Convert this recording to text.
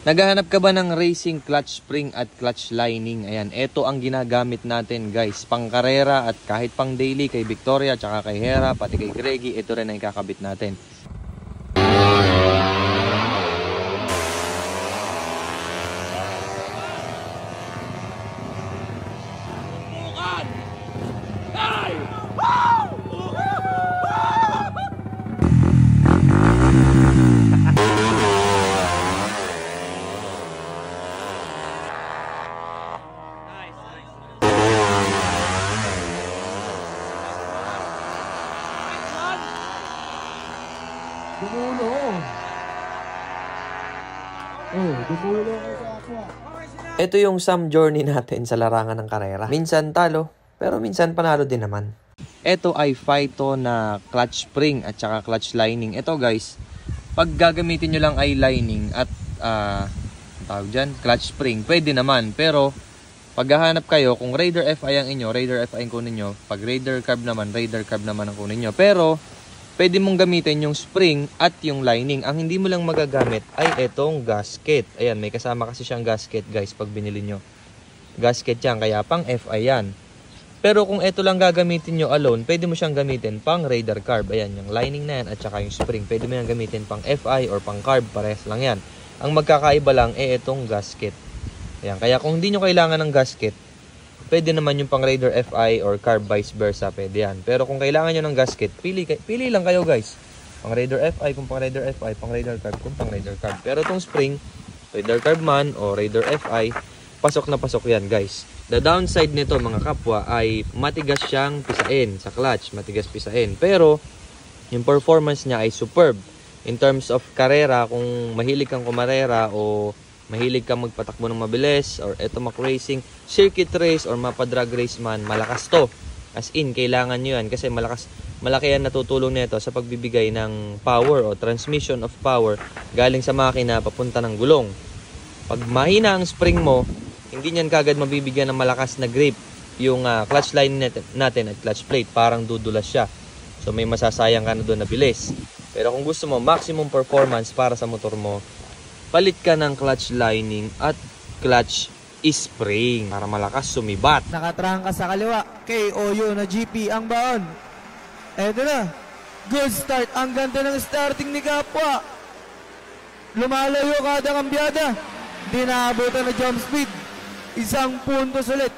Naghahanap ka ba ng racing clutch spring at clutch lining? Ayan, ito ang ginagamit natin guys. Pang karera at kahit pang daily kay Victoria, tsaka kay Hera, pati kay Greggy, ito rin ang kakabit natin. Dumulo. Oh, dumulo ko sa aqua. Ito yung some journey natin sa larangan ng karera. Minsan talo, pero minsan panalo din naman. Ito ay Phyto na clutch spring at saka clutch lining. Ito guys, pag gagamitin nyo lang ay lining at tawag dyan, clutch spring, pwede naman. Pero pag hahanap kayo, kung Raider FI ang inyo, Raider FI ang kunin nyo. Pag Raider Carb naman, Raider Carb naman ang kunin nyo. Pero pwede mong gamitin yung spring at yung lining. Ang hindi mo lang magagamit ay itong gasket. Ayan, may kasama kasi siyang gasket guys pag binili nyo. Gasket yan, kaya pang FI yan. Pero kung ito lang gagamitin nyo alone, pwede mo siyang gamitin pang Raider Carb. Ayan, yung lining na yan at saka yung spring. Pwede mo yung gamitin pang FI or pang Carb. Parehas lang yan. Ang magkakaiba lang ay itong gasket. Ayan, kaya kung hindi nyo kailangan ng gasket, pwede naman yung pang Raider FI or Carb vice versa, pwede yan. Pero kung kailangan nyo ng gasket, pili lang kayo guys. Pang Raider FI kung pang Raider FI, pang Raider Carb kung pang Raider Carb. Pero itong spring, Raider Carb man o Raider FI, pasok na pasok yan guys. The downside nito mga kapwa ay matigas siyang pisain sa clutch, matigas pisain. Pero yung performance niya ay superb. In terms of karera, kung mahilig kang kumarera o mahilig ka magpatakbo ng mabilis or eto racing, circuit race or mapa-drag race man, malakas to. As in, kailangan nyo yan kasi malaki yan natutulong nito sa pagbibigay ng power o transmission of power galing sa makina papunta ng gulong. Pag mahina ang spring mo, hindi niyan kagad mabibigyan ng malakas na grip yung clutch line natin at clutch plate. Parang dudulas siya. So may masasayang ka na doon na bilis. Pero kung gusto mo maximum performance para sa motor mo, palit ka ng clutch lining at clutch spring para malakas sumibat. Nakatrangka sa kaliwa. KOU na GP ang baon. Eto na. Good start. Ang ganda ng starting ni Kapwa. Lumalayo kada kambyada. Di naabutan na jump speed. 1 puntos ulit.